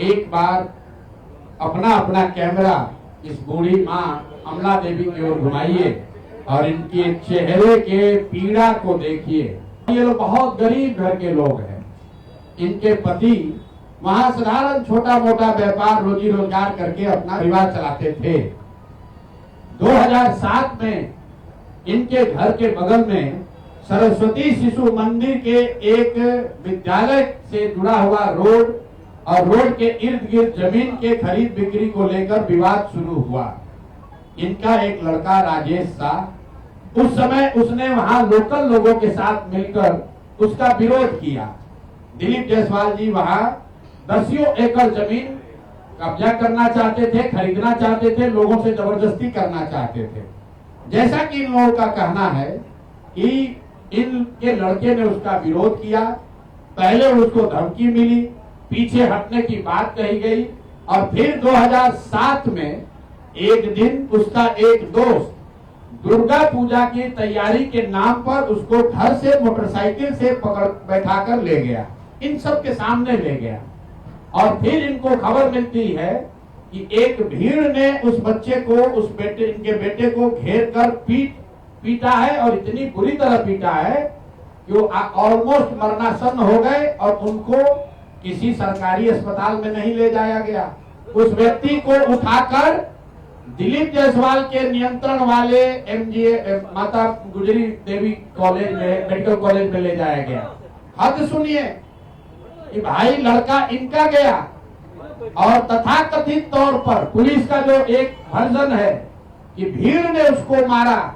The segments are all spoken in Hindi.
एक बार अपना अपना कैमरा इस बूढ़ी माँ अमला देवी की ओर घुमाइए और इनके चेहरे के पीड़ा को देखिए। ये लोग बहुत गरीब घर के लोग हैं। इनके पति वहां साधारण छोटा मोटा व्यापार रोजी रोजगार करके अपना परिवार चलाते थे। 2007 में इनके घर के बगल में सरस्वती शिशु मंदिर के एक विद्यालय से जुड़ा हुआ रोड और रोड के इर्द गिर्द जमीन के खरीद बिक्री को लेकर विवाद शुरू हुआ। इनका एक लड़का राजेश शाह, उस समय उसने वहां लोकल लोगों के साथ मिलकर उसका विरोध किया। दिलीप जायसवाल जी वहां दसियों एकड़ जमीन कब्जा करना चाहते थे, खरीदना चाहते थे, लोगों से जबरदस्ती करना चाहते थे। जैसा कि इन लोगों का कहना है कि इनके लड़के ने उसका विरोध किया। पहले उसको धमकी मिली, पीछे हटने की बात कही गई और फिर 2007 में एक दिन उसका एक दोस्त दुर्गा पूजा की तैयारी के नाम पर उसको घर से मोटरसाइकिल से पकड़ बैठाकर ले गया, इन सब के सामने ले गया। और फिर इनको खबर मिलती है कि एक भीड़ ने उस बच्चे को, इनके बेटे को घेर कर पीटा है और इतनी बुरी तरह पीटा है कि वो ऑलमोस्ट मरणासन्न हो गए और उनको किसी सरकारी अस्पताल में नहीं ले जाया गया। उस व्यक्ति को उठाकर दिलीप जायसवाल के नियंत्रण वाले एमजीए माता गुजरी देवी कॉलेज में, मेडिकल कॉलेज में ले जाया गया। हद सुनिए कि भाई लड़का इनका गया और तथाकथित तौर पर पुलिस का जो एक वर्जन है कि भीड़ ने उसको मारा,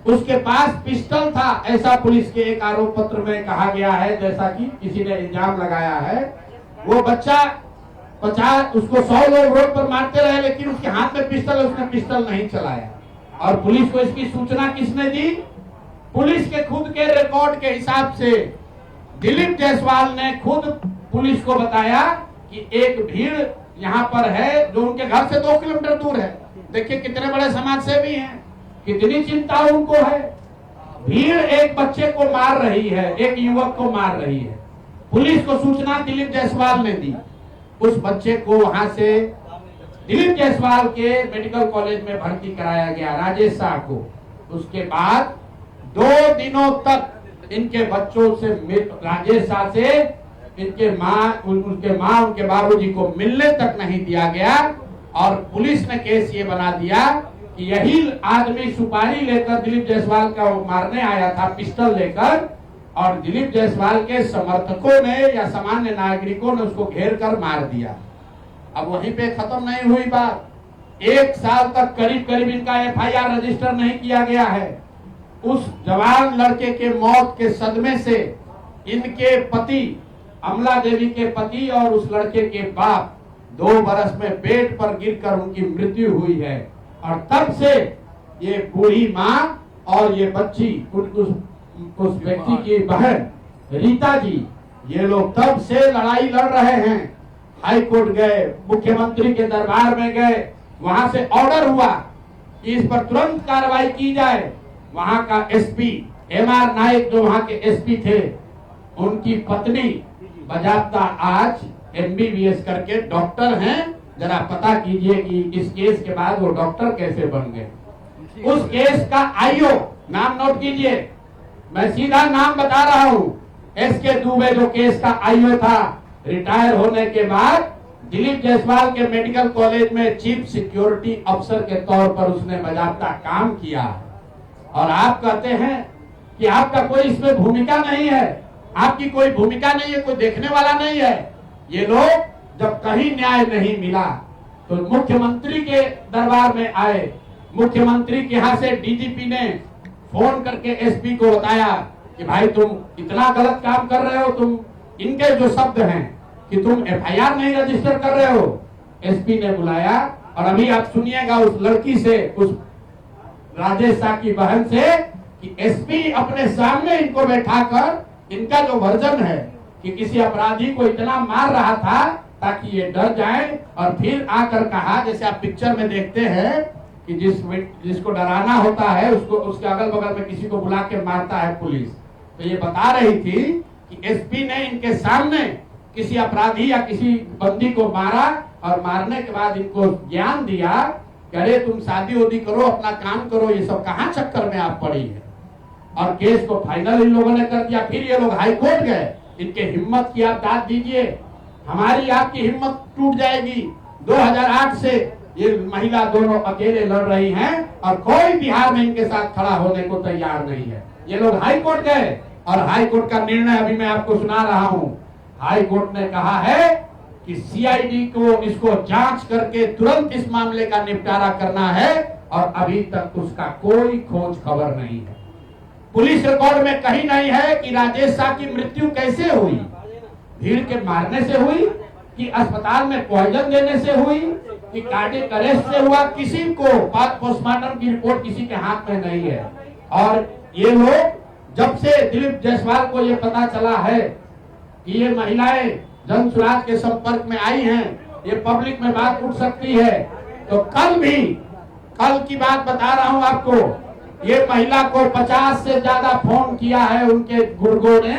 उसके पास पिस्टल था, ऐसा पुलिस के एक आरोप पत्र में कहा गया है, जैसा कि किसी ने इल्जाम लगाया है। वो बच्चा 50 उसको 100 लोग रोड पर मारते रहे लेकिन उसके हाथ में पिस्टल है, उसने पिस्टल नहीं चलाया। और पुलिस को इसकी सूचना किसने दी? पुलिस के खुद के रिकॉर्ड के हिसाब से दिलीप जायसवाल ने खुद पुलिस को बताया कि एक भीड़ यहाँ पर है जो उनके घर से 2 किलोमीटर दूर है। देखिए कितने बड़े समाज सेवी हैं, कितनी चिंता उनको है। भीड़ एक बच्चे को मार रही है, एक युवक को मार रही है। पुलिस को सूचना दिलीप जायसवाल ने दी। उस बच्चे को वहां से दिलीप जायसवाल के मेडिकल कॉलेज में भर्ती कराया गया, राजेश शाह को। उसके बाद 2 दिनों तक इनके बच्चों से, राजेश शाह से उनके माँ उनके बाबूजी को मिलने तक नहीं दिया गया। और पुलिस ने केस ये बना दिया कि यही आदमी सुपारी लेकर दिलीप जायसवाल का मारने आया था, पिस्टल लेकर, और दिलीप जायसवाल के समर्थकों ने या सामान्य नागरिकों ने उसको घेर कर मार दिया। अब वहीं पे खत्म नहीं हुई बात। 1 साल तक करीब इनका एफआईआर रजिस्टर नहीं किया गया है। उस जवान लड़के के मौत के सदमे से इनके पति, अमला देवी के पति और उस लड़के के बाप 2 बरस में बेड पर गिरकर उनकी मृत्यु हुई है। और तब से ये बूढ़ी माँ और ये बच्ची, उस व्यक्ति की बहन रीता जी, ये लोग तब से लड़ाई लड़ रहे हैं। हाई कोर्ट गए, मुख्यमंत्री के दरबार में गए, वहां से ऑर्डर हुआ कि इस पर तुरंत कार्रवाई की जाए। वहां का एसपी एमआर नाइक, जो वहां के एसपी थे, उनकी पत्नी बजाता आज एमबीबीएस करके डॉक्टर हैं। जरा पता कीजिए कि इस केस के बाद वो डॉक्टर कैसे बन गए। उस केस का आईओ, नाम नोट कीजिए, मैं सीधा नाम बता रहा हूँ, एसके दुबे जो केस का आईओ था, रिटायर होने के बाद दिलीप जायसवाल के मेडिकल कॉलेज में चीफ सिक्योरिटी अफसर के तौर पर उसने बाकायदा काम किया। और आप कहते हैं कि आपका कोई इसमें भूमिका नहीं है, आपकी कोई भूमिका नहीं है, कोई देखने वाला नहीं है। ये लोग जब कहीं न्याय नहीं मिला तो मुख्यमंत्री के दरबार में आए। मुख्यमंत्री के यहाँ से डीजीपी ने फोन करके एसपी को बताया कि भाई तुम इतना गलत काम कर रहे हो, तुम, इनके जो शब्द हैं कि तुम एफआईआर नहीं रजिस्टर कर रहे हो। एसपी ने बुलाया और अभी आप सुनिएगा उस लड़की से, उस राजेश शाह की बहन से, कि एसपी अपने सामने इनको बैठाकर इनका जो वर्जन है कि किसी अपराधी को इतना मार रहा था ताकि ये डर जाए, और फिर आकर कहा, जैसे आप पिक्चर में देखते हैं कि जिसको डराना होता है उसको उसके अगल बगल में किसी को बुला के मारता है पुलिस। तो ये बता रही थी कि एसपी ने इनके सामने किसी अपराधी या किसी बंदी को मारा और मारने के बाद इनको ज्ञान दिया कि अरे तुम शादी वोदी करो, अपना काम करो, ये सब कहाँ चक्कर में आप पड़ी है। और केस को फाइनल इन लोगों ने कर दिया। फिर ये लोग हाई कोर्ट गए। इनके हिम्मत की आप दाद दीजिए, हमारी आपकी हिम्मत टूट जाएगी। 2008 से ये महिला दोनों अकेले लड़ रही हैं और कोई बिहार में इनके साथ खड़ा होने को तैयार नहीं है। ये लोग हाई कोर्ट गए और हाई कोर्ट का निर्णय अभी मैं आपको सुना रहा हूं। हाई कोर्ट ने कहा है कि सीआईडी को इसको जांच करके तुरंत इस मामले का निपटारा करना है और अभी तक उसका कोई खोज खबर नहीं है। पुलिस रिकॉर्ड में कहीं नहीं है कि राजेश शाह की मृत्यु कैसे हुई, भीड़ के मारने से हुई कि अस्पताल में पॉइजन देने से हुई कि कार्डियक अरेस्ट से हुआ। किसी को पोस्टमार्टम की रिपोर्ट किसी के हाथ में नहीं है। और ये लोग जब से दिलीप जायसवाल को ये पता चला है कि ये महिलाएं जन सुराज के संपर्क में आई हैं, ये पब्लिक में बात उठ सकती है, तो कल की बात बता रहा हूं आपको, ये महिला को 50 से ज्यादा फोन किया है उनके गुर्गों ने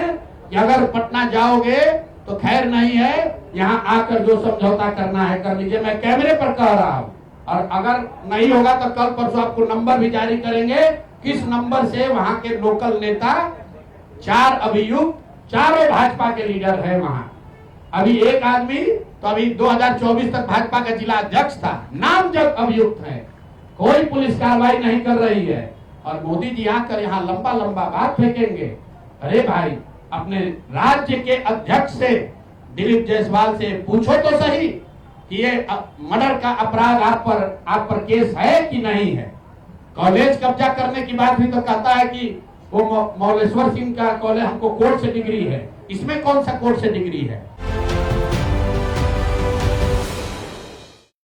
कि अगर पटना जाओगे तो खैर नहीं है, यहाँ आकर जो समझौता करना है कर लीजिए। मैं कैमरे पर कह रहा हूँ और अगर नहीं होगा तो कल परसों आपको नंबर भी जारी करेंगे किस नंबर से वहां के लोकल नेता 4 अभियुक्त, चारों भाजपा के लीडर है वहां। अभी एक आदमी तो अभी 2024 तक भाजपा का जिला अध्यक्ष था, नामजद अभियुक्त है, कोई पुलिस कार्रवाई नहीं कर रही है। और मोदी जी आकर यहाँ लंबा लंबा बात फेंकेंगे। अरे भाई, अपने राज्य के अध्यक्ष से दिलीप जायसवाल से पूछो तो सही कि ये मर्डर का अपराध आप पर केस है कि नहीं है। कॉलेज कब्जा करने की बात भी तो कहता है कि वो मौलेश्वर सिंह का कॉलेज हमको कोर्ट से डिग्री है, इसमें कौन सा कोर्ट से डिग्री है।